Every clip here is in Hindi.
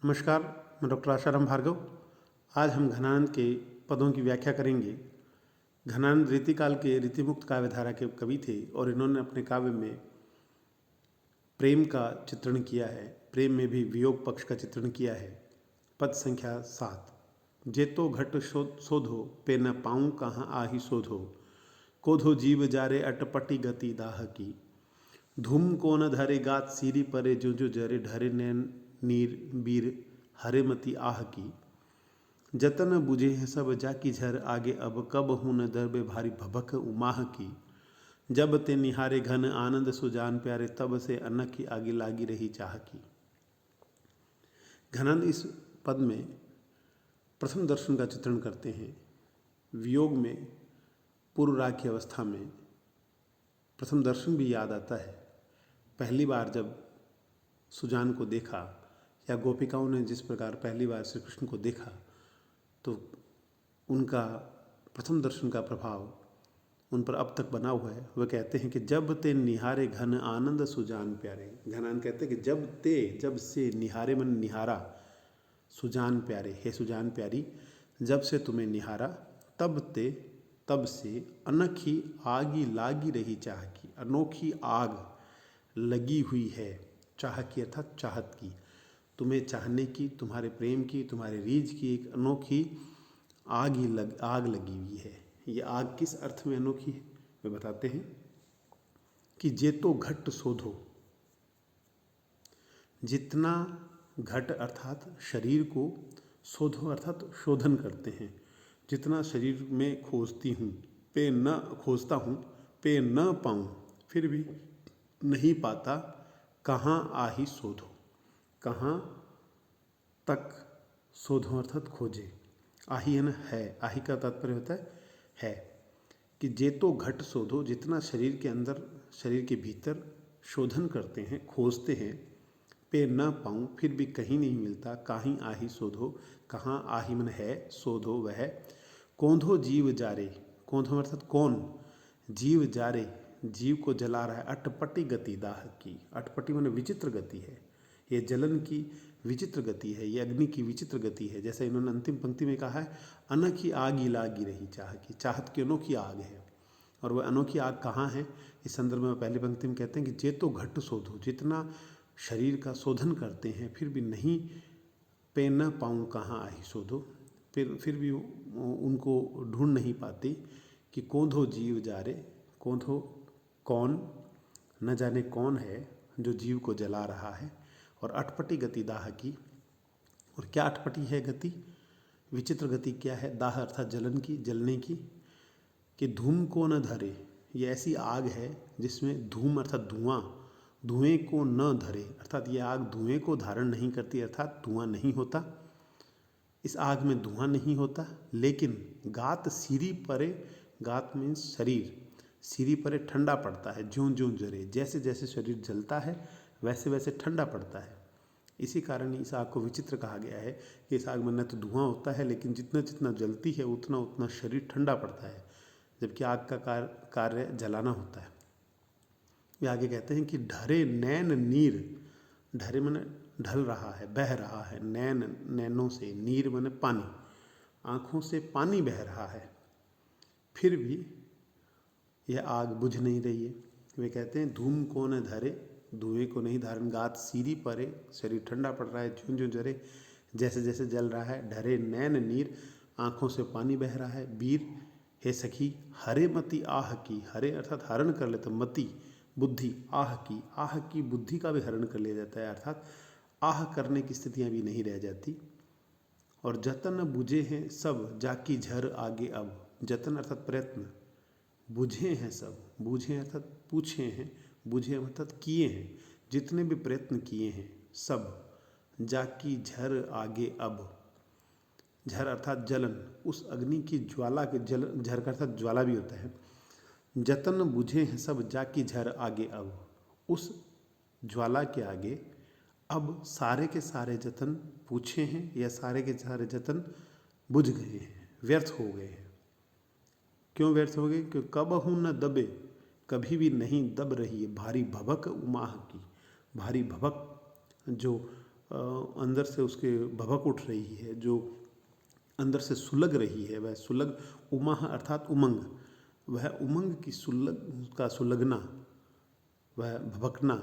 नमस्कार, मैं डॉक्टर आशाराम भार्गव। आज हम घनानंद के पदों की व्याख्या करेंगे। घनानंद रीतिकाल के रीतिमुक्त काव्यधारा के कवि थे और इन्होंने अपने काव्य में प्रेम का चित्रण किया है। प्रेम में भी वियोग पक्ष का चित्रण किया है। पद संख्या 7। जेतो घट शोधो पे न पाऊँ कहाँ आही शोधो, कोधो जीव जारे अटपटी गति दाह की। धूम को न धरे गात सीरी परे जो जो जरे ढरे नैन नीर बीर हरे मती आह की। जतन बुझे है सब जाकी झर आगे अब कब हूँ न दरबे भारी भभक उमाह की। जब ते निहारे घन आनंद सुजान प्यारे तब से अनक की आगे लागी रही चाह की। घनानंद इस पद में प्रथम दर्शन का चित्रण करते हैं। वियोग में पूर्व राग की अवस्था में प्रथम दर्शन भी याद आता है। पहली बार जब सुजान को देखा या गोपिकाओं ने जिस प्रकार पहली बार श्री कृष्ण को देखा तो उनका प्रथम दर्शन का प्रभाव उन पर अब तक बना हुआ है। वह कहते हैं कि जब ते निहारे घन आनंद सुजान प्यारे। घनानंद कहते हैं कि जब से निहारे मन निहारा, सुजान प्यारे, हे सुजान प्यारी, जब से तुम्हें निहारा तब से अनोखी आगी लागी रही चाह की। अनोखी आग लगी हुई है चाह की अर्थात चाहत की। तुम्हें चाहने की, तुम्हारे प्रेम की, तुम्हारे रीझ की एक अनोखी आग लगी हुई है। ये आग किस अर्थ में अनोखी है वे बताते हैं कि जेतो घट शोधो। जितना घट अर्थात शरीर को, शोधो अर्थात शोधन करते हैं। जितना शरीर में खोजती हूँ, पे न खोजता हूँ, पे न पाऊँ फिर भी नहीं पाता, कहाँ आही शोधो। कहाँ तक, शोधो अर्थात खोजे। आही है ना, है। आही का तात्पर्य होता है कि जेतो घट शोधो, जितना शरीर के अंदर, शरीर के भीतर शोधन करते हैं, खोजते हैं, पे न पाऊँ फिर भी कहीं नहीं मिलता, काहीं आही शोधो। कहाँ आही मन है, शोधो वह। कौंधो जीव जारे, कौंधो अर्थात कौन, जीव जारे, जीव को जला रहा है। अटपटी गति दाह की, अटपटी माने विचित्र गति है। ये जलन की विचित्र गति है, ये अग्नि की विचित्र गति है। जैसे इन्होंने अंतिम पंक्ति में कहा है, अनोखी आग लागी रही चाह की। चाहत की अनोखी आग है। और वह अनोखी आग कहाँ है, इस संदर्भ में पहली पंक्ति में कहते हैं कि जेतो घट शोधो। जितना शरीर का शोधन करते हैं फिर भी नहीं, पे न पाऊँ कहाँ आही शोधो, फिर भी उनको ढूंढ नहीं पाती। कि कौंधो जीव जारे, कौंधो कौन, न जाने कौन है जो जीव को जला रहा है। और अटपटी गति दाह की, और क्या अटपटी है गति, विचित्र गति क्या है, दाह अर्थात जलन की, जलने की। कि धूम को न धरे, ये ऐसी आग है जिसमें धूम अर्थात धुआं, धुएं को न धरे अर्थात ये आग धुएं को धारण नहीं करती, अर्थात धुआं नहीं होता। इस आग में धुआं नहीं होता, लेकिन गात सीरी परे, गात मीन्स शरीर, सीरी परे ठंडा पड़ता है। ज्यों ज्यों जरे, जैसे जैसे शरीर जलता है वैसे वैसे ठंडा पड़ता है। इसी कारण इस आग को विचित्र कहा गया है कि इस आग में न तो धुआं होता है, लेकिन जितना जितना जलती है उतना उतना शरीर ठंडा पड़ता है, जबकि आग का कार्य जलाना होता है। वे आगे कहते हैं कि ढरे नैन नीर, ढरे माने ढल रहा है, बह रहा है। नैन, नैनों से, नीर माने पानी, आँखों से पानी बह रहा है, फिर भी यह आग बुझ नहीं रही है। वे कहते हैं धूम को न धरे, धुएं को नहीं धारण, गात सीरी परे, शरीर ठंडा पड़ रहा है, ज्यों ज्यों जरे, जैसे जैसे जल रहा है। ढरे नैन नीर, आँखों से पानी बह रहा है। वीर, हे सखी, हरे मति आह की, हरे अर्थात हरण कर लेते, मति बुद्धि, आह की बुद्धि का भी हरण कर लिया जाता है, अर्थात आह करने की स्थितियाँ भी नहीं रह जाती। और जतन बुझे हैं सब जाकी झर आगे अब, जतन अर्थात प्रयत्न, बुझे हैं सब, बूझे अर्थात पूछे हैं, बुझे अर्थात किए हैं, जितने भी प्रयत्न किए हैं सब, जाकी झर आगे अब, झर अर्थात जलन, उस अग्नि की ज्वाला के, जल झर का अर्थात ज्वाला भी होता है। जतन बुझे हैं सब जाकी झर आगे अब, उस ज्वाला के आगे अब सारे के सारे जतन पूछे हैं या सारे के सारे जतन बुझ गए हैं, व्यर्थ हो गए हैं। क्यों व्यर्थ हो गए, क्योंकि कब हूँ न दबे, कभी भी नहीं दब रही है भारी भभक उमाह की। भारी भभक जो अंदर से उसके भभक उठ रही है, जो अंदर से सुलग रही है, वह सुलग उमा अर्थात उमंग, वह उमंग की सुलगना, वह भभकना,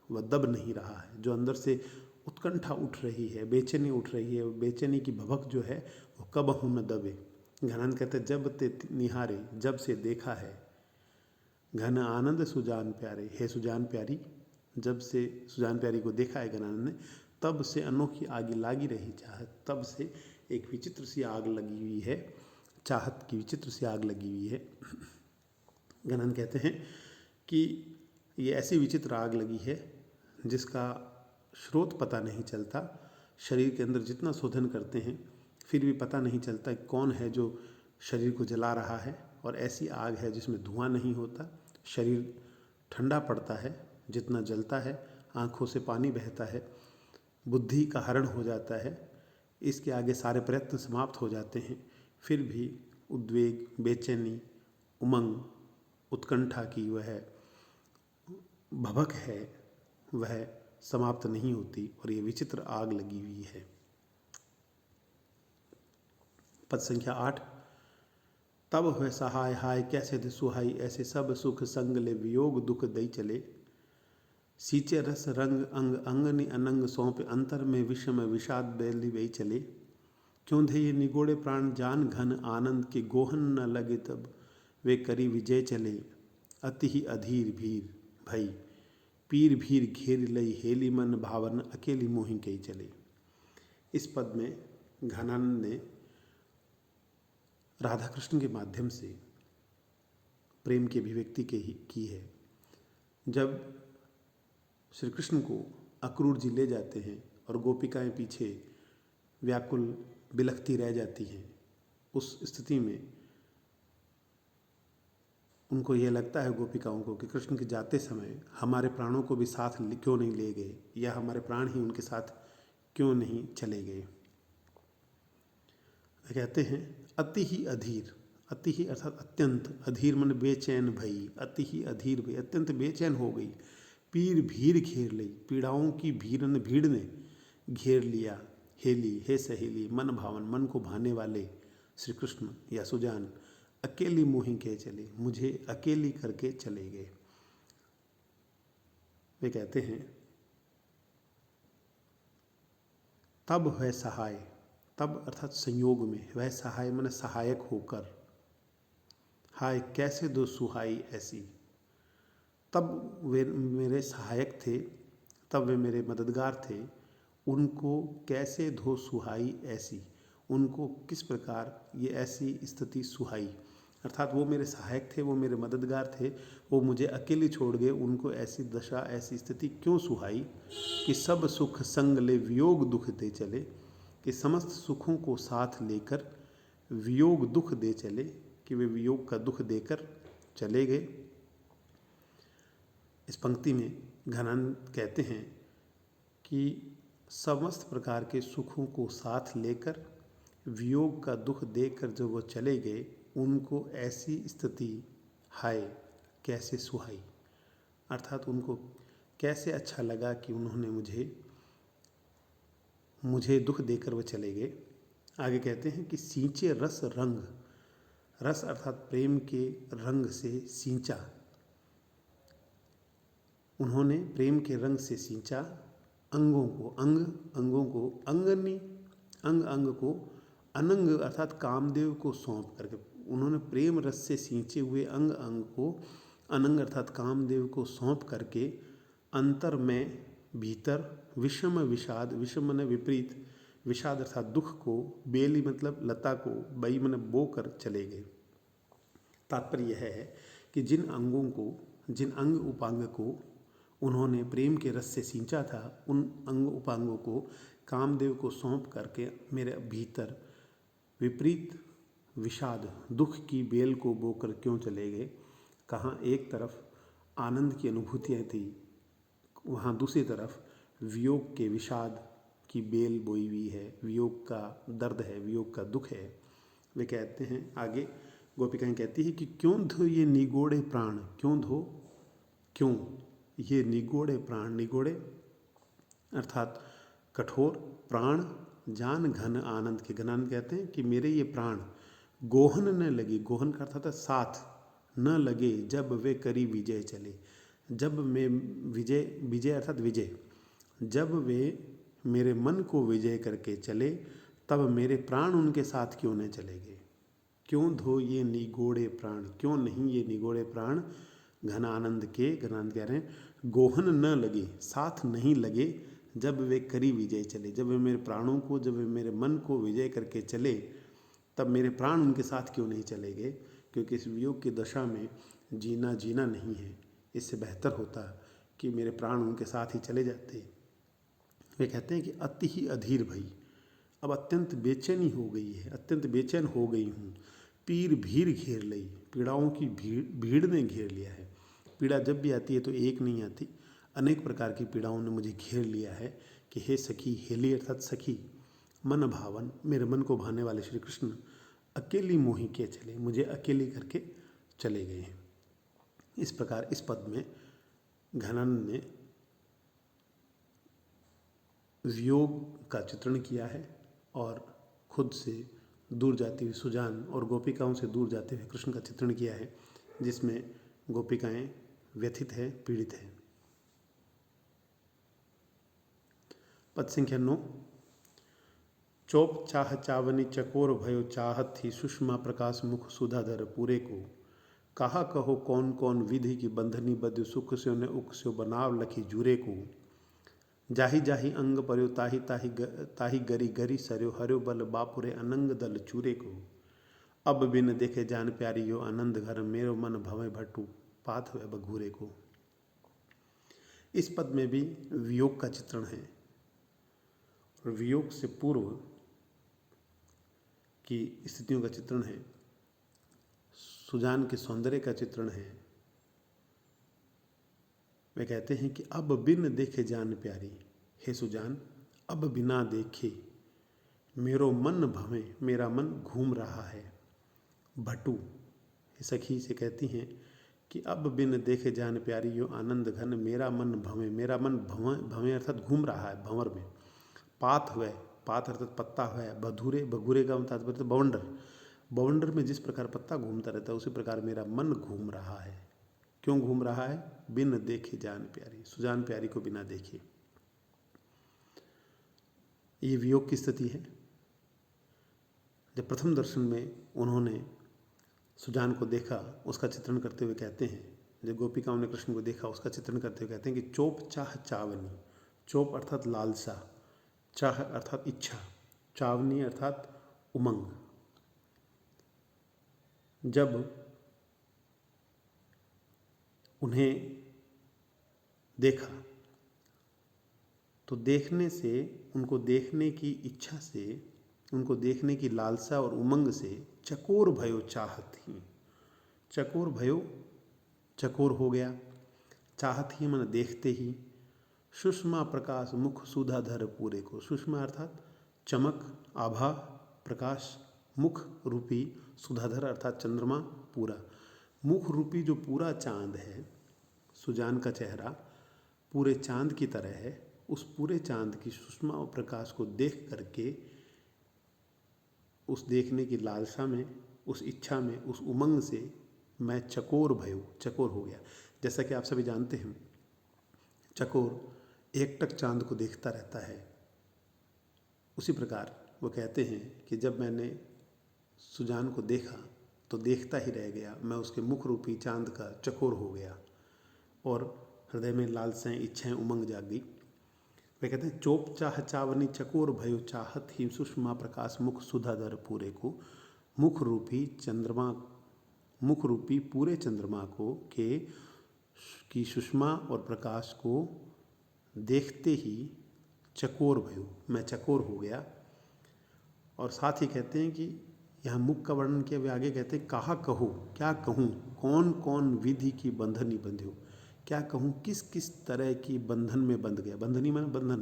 वह दब नहीं रहा है। जो अंदर से उत्कंठा उठ रही है, बेचैनी उठ रही है, बेचैनी की भभक जो है वो कबहू न दबे। घनानंद कहते जब ते निहारे, जब से देखा है, घन आनंद सुजान प्यारे, हे सुजान प्यारी, जब से सुजान प्यारी को देखा है घनानंद ने, तब से अनोखी आग लागी रही चाहत, तब से एक विचित्र सी आग लगी हुई है, चाहत की विचित्र सी आग लगी हुई है। घनानंद कहते हैं कि ये ऐसी विचित्र आग लगी है जिसका स्रोत पता नहीं चलता। शरीर के अंदर जितना शोधन करते हैं फिर भी पता नहीं चलता कि कौन है जो शरीर को जला रहा है। और ऐसी आग है जिसमें धुआं नहीं होता, शरीर ठंडा पड़ता है, जितना जलता है, आँखों से पानी बहता है, बुद्धि का हरण हो जाता है, इसके आगे सारे प्रयत्न समाप्त हो जाते हैं, फिर भी उद्वेग, बेचैनी, उमंग, उत्कंठा की वह भभक है, वह समाप्त नहीं होती और ये विचित्र आग लगी हुई है। पद संख्या 8। तब है सहाय हाय कैसे दे सुहाई, ऐसे सब सुख संग ले वियोग दुख दई चले, सींचे रस रंग अंग अंगनि अनंग सौंपे, अंतर में विषम विषाद बैली बई चले, क्यों थे ये निगोड़े प्राण जान घन आनंद के गोहन न लगे, तब वे करी विजय चले, अति ही अधीर भीर भई, पीर भीर घेर लई, हेली मन भावन अकेली मोहि कही चले। इस पद में घनानंद ने राधा कृष्ण के माध्यम से प्रेम की अभिव्यक्ति की है। जब श्री कृष्ण को अक्रूर जी ले जाते हैं और गोपिकाएं पीछे व्याकुल बिलखती रह जाती हैं, उस स्थिति में उनको यह लगता है गोपिकाओं को कि कृष्ण के जाते समय हमारे प्राणों को भी साथ क्यों नहीं ले गए, या हमारे प्राण ही उनके साथ क्यों नहीं चले गए। वे कहते हैं अति ही अधीर, अति ही अर्थात अत्यंत, अधीर मन बेचैन भई, अति ही अधीर भई, अत्यंत बेचैन हो गई, पीर भीड़ घेर ली, पीड़ाओं की भीड़ ने घेर लिया, हेली हे सहेली, मन भावन, मन को भाने वाले श्री कृष्ण या सुजान, अकेली मोहि के चले, मुझे अकेली करके चले गए। वे कहते हैं तब है सहाय, तब अर्थात संयोग में, वह सहाय मन सहायक होकर, हाय कैसे दो सुहाई ऐसी, तब वे मेरे सहायक थे, तब वे मेरे मददगार थे, उनको कैसे धो सुहाई ऐसी, उनको किस प्रकार ये ऐसी स्थिति सुहाई, अर्थात वो मेरे सहायक थे, वो मेरे मददगार थे, वो मुझे अकेले छोड़ गए, उनको ऐसी दशा ऐसी स्थिति क्यों सुहाई कि सब सुख संग ले वियोग दुख दे चले, कि समस्त सुखों को साथ लेकर वियोग दुख दे चले, कि वे वियोग का दुख देकर चले गए। इस पंक्ति में घनानंद कहते हैं कि समस्त प्रकार के सुखों को साथ लेकर वियोग का दुख देकर जब वो चले गए, उनको ऐसी स्थिति हाय कैसे सुहाई, अर्थात उनको कैसे अच्छा लगा कि उन्होंने मुझे दुख देकर वो चले गए। आगे कहते हैं कि सींचे रस रंग, रस अर्थात प्रेम के रंग से सींचा, उन्होंने प्रेम के रंग से सींचा अंगों को, अंगों को, अंगनी अंग को, अनंग अर्थात कामदेव को सौंप करके, उन्होंने प्रेम रस से सींचे हुए अंग को, अनंग अर्थात कामदेव को सौंप करके, अंतर में भीतर विषम विषाद, विषम मन विपरीत, विषाद अर्थात दुख को, बेली मतलब लता को, बई मन बो कर चले गए। तात्पर्य यह है कि जिन अंग उपांग को उन्होंने प्रेम के रस से सींचा था, उन अंग उपांगों को कामदेव को सौंप करके मेरे भीतर विपरीत विषाद, दुख की बेल को बोकर क्यों चले गए। कहाँ एक तरफ आनंद की अनुभूतियाँ थी, वहाँ दूसरी तरफ वियोग के विषाद की बेल बोई हुई है, वियोग का दर्द है, वियोग का दुख है। वे कहते हैं आगे, गोपिकाएं कहती है कि क्यों धो ये निगोड़े प्राण, क्यों धो, क्यों ये निगोड़े प्राण, निगोड़े अर्थात कठोर प्राण जान घन आनंद के। घन आनंद कहते हैं कि मेरे ये प्राण गोहन न लगे, गोहन का अर्थ था साथ न लगे, जब वे करी विजय चले। जब मैं विजय, विजय अर्थात विजय, जब वे मेरे मन को विजय करके चले, तब मेरे प्राण उनके साथ क्यों न चले गए। क्यों धो ये निगोड़े प्राण, क्यों नहीं ये निगोड़े प्राण घन आनंद के। घन आनंद कह रहे हैं गोहन न लगे, साथ नहीं लगे, जब वे करी विजय चले। जब वे मेरे प्राणों को, जब वे मेरे मन को विजय करके चले, तब मेरे प्राण उनके साथ क्यों नहीं चले गए। क्योंकि इस वियोग की दशा में जीना जीना नहीं है, इससे बेहतर होता कि मेरे प्राण उनके साथ ही चले जाते। वे कहते हैं कि अति ही अधीर भई, अब अत्यंत बेचैनी हो गई है, अत्यंत बेचैन हो गई हूँ। पीर भीड़ घेर लई, पीड़ाओं की भीड़ ने घेर लिया है। पीड़ा जब भी आती है तो एक नहीं आती, अनेक प्रकार की पीड़ाओं ने मुझे घेर लिया है कि हे सखी, हेली अर्थात सखी, मन भावन, मेरे मन को भाने वाले श्री कृष्ण अकेली मोही के चले, मुझे अकेली करके चले गए हैं। इस प्रकार इस पद में घनानंद ने वियोग का चित्रण किया है और खुद से दूर जाती हुई सुजान और गोपिकाओं से दूर जाते हुए कृष्ण का चित्रण किया है, जिसमें गोपिकाएं व्यथित हैं, पीड़ित हैं। पद संख्या 9। चौप चाह चावनी चकोर भयो, चाहत थी सुषमा प्रकाश मुख सुधाधर पूरे को। कहा कहो कौन कौन विधि की बंधनी बद्ध, सुख स्यो न उक स्यो बनाव लखी जूरे को। जाहि जाहि अंग पर्यो, ताहि ताहि ताहि गरी गरी सरयो, हर्यो बल बापुरे अनंग दल चूरे को। अब बिन देखे जान प्यारी यो आनंद घर, मेरो मन भवे भट्टू पाथ व बघूरे को। इस पद में भी वियोग का चित्रण है और वियोग से पूर्व की स्थितियों का चित्रण है, सुजान के सौंदर्य का चित्रण है। वे कहते हैं कि अब बिन देखे जान प्यारी, हे सुजान अब बिना देखे मेरो मन भवे, मेरा मन घूम रहा है। भटू सखी से कहती हैं कि अब बिन देखे जान प्यारी यो आनंद घन, मेरा मन भवे, मेरा मन भवे अर्थात घूम रहा है भंवर में। पाथ हुए, पाथ अर्थात पत्ता हुआ है। बधूरे, बघूरे का तात्पर्य बवंडर, बवंडर में जिस प्रकार पत्ता घूमता रहता है उसी प्रकार मेरा मन घूम रहा है। क्यों घूम रहा है? बिन देखे जान प्यारी, सुजान प्यारी को बिना देखे। ये वियोग की स्थिति है। जब प्रथम दर्शन में उन्होंने सुजान को देखा, उसका चित्रण करते हुए कहते हैं, जब गोपिकाओं ने कृष्ण को देखा उसका चित्रण करते हुए कहते हैं कि चोप चाह चावनी, चोप अर्थात लालसा, चाह अर्थात इच्छा, चावनी अर्थात उमंग। जब उन्हें देखा तो देखने से, उनको देखने की इच्छा से, उनको देखने की लालसा और उमंग से चकोर भयो चाहत ही, चकोर भयो चकोर हो गया, चाहत ही मन देखते ही, सुषमा प्रकाश मुख सुधाधर पूरे को। सुषमा अर्थात चमक, आभा, प्रकाश, मुख रूपी, सुधाधर अर्थात चंद्रमा पूरा। मुख रूपी जो पूरा चांद है, सुजान का चेहरा पूरे चांद की तरह है। उस पूरे चांद की सुषमा और प्रकाश को देख करके, उस देखने की लालसा में, उस इच्छा में, उस उमंग से मैं चकोर भयो, चकोर हो गया। जैसा कि आप सभी जानते हैं, चकोर एकटक चांद को देखता रहता है। उसी प्रकार वो कहते हैं कि जब मैंने सुजान को देखा तो देखता ही रह गया, मैं उसके मुख रूपी चांद का चकोर हो गया और हृदय में लालसाएं, इच्छाएं, उमंग जाग गई। वे कहते हैं चोप चाह चावनी चकोर भयो, चाहत ही सुषमा प्रकाश मुख सुधाधर पूरे को। मुख रूपी चंद्रमा, मुख रूपी पूरे चंद्रमा को के की सुषमा और प्रकाश को देखते ही चकोर भयो, मैं चकोर हो गया। और साथ ही कहते हैं कि यहाँ मुख का वर्णन किया, वे आगे कहते हैं कहा कहो, क्या कहूँ, कौन कौन विधि की बंधनी बंध्यो, क्या कहूँ किस किस तरह की बंधन में बंध गया। बंधनी माने बंधन,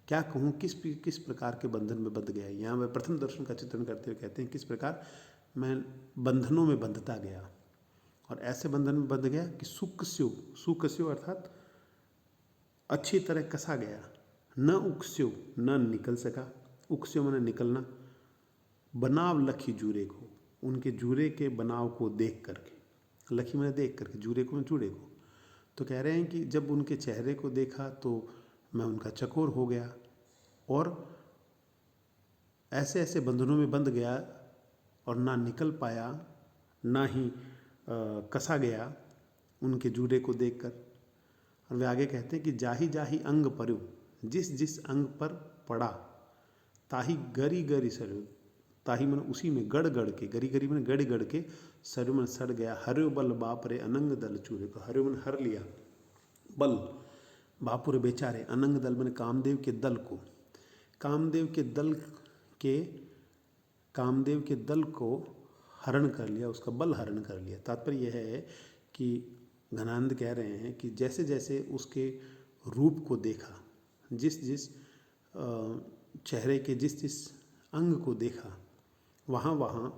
क्या कहूँ किस प्रकार के बंधन में बंध गया। यहाँ वह प्रथम दर्शन का चित्रण करते हुए कहते हैं किस प्रकार मैं बंधनों में बंधता गया और ऐसे बंधन में बंध गया कि सुकस्यो, सुकस्यो अर्थात अच्छी तरह कसा गया, न उकस्यो, न निकल सका, उकस्यो मैंने निकलना, बनाव लखी जूरे को, उनके जूरे के बनाव को देख करके, लखी मैंने देख करके, जूरे को मैं जूरे को, तो कह रहे हैं कि जब उनके चेहरे को देखा तो मैं उनका चकोर हो गया और ऐसे ऐसे बंधनों में बंध गया और ना निकल पाया, ना ही कसा गया उनके जूरे को देखकर। और वे आगे कहते हैं कि जाही जाही अंग परु, जिस जिस अंग पर पड़ा, ताही गरी गरी सरु, ताही मन उसी में गड़ गड़ के, गरी गरी मन गड़ गड़ के, सरु मन सड़ गया, हर्यो बल बाप रे अनंग दल चूरे को, हर्यो मन हर लिया, बल बापुर बेचारे, अनंग दल मन कामदेव के दल को, कामदेव के दल के, कामदेव के दल को हरण कर लिया, उसका बल हरण कर लिया। तात्पर्य यह है कि घनानंद कह रहे हैं कि जैसे जैसे उसके रूप को देखा, जिस जिस चेहरे के जिस जिस अंग को देखा, वहाँ वहाँ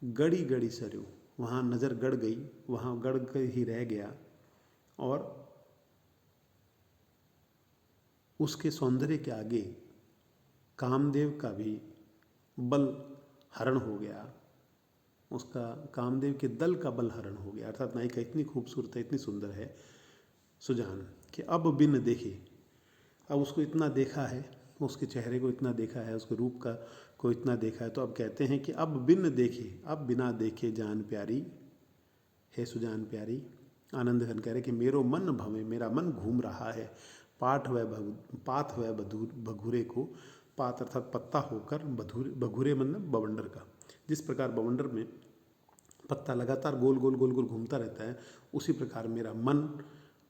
गड़ी गड़ी सरयू, वहाँ नज़र गड़ गई, वहाँ गड़ कर ही रह गया और उसके सौंदर्य के आगे कामदेव का भी बल हरण हो गया, उसका कामदेव के दल का बल हरण हो गया। अर्थात नायिका इतनी खूबसूरत है, इतनी सुंदर है सुजान कि अब बिन देखे, अब उसको इतना देखा है, उसके चेहरे को इतना देखा है, उसके रूप का को इतना देखा है, तो अब कहते हैं कि अब बिन देखे, अब बिना देखे जान प्यारी, हे सुजान प्यारी। आनंद घन कह रहे कि मेरो मन भवे, मेरा मन घूम रहा है, पाठ वह बघूरे को, पात अर्थात पत्ता होकर, बघूरे मतलब बवंडर का, जिस प्रकार बवंडर में पत्ता लगातार गोल गोल गोल गोल घूमता रहता है, उसी प्रकार मेरा मन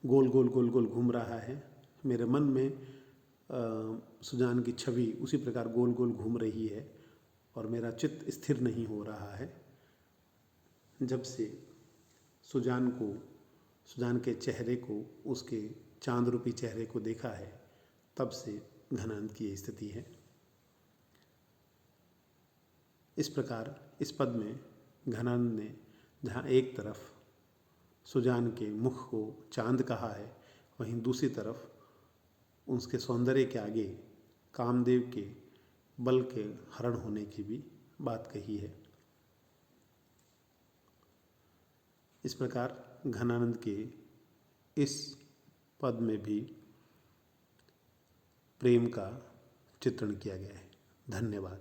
गोल गोल गोल गोल घूम रहा है, मेरे मन में सुजान की छवि उसी प्रकार गोल गोल घूम रही है और मेरा चित्त स्थिर नहीं हो रहा है। जब से सुजान के चेहरे को, उसके चांद रूपी चेहरे को देखा है, तब से घनानंद की ये स्थिति है। इस प्रकार इस पद में घनानंद ने जहाँ एक तरफ सुजान के मुख को चांद कहा है, वहीं दूसरी तरफ उसके सौंदर्य के आगे कामदेव के बल के हरण होने की भी बात कही है। इस प्रकार घनानंद के इस पद में भी प्रेम का चित्रण किया गया है। धन्यवाद।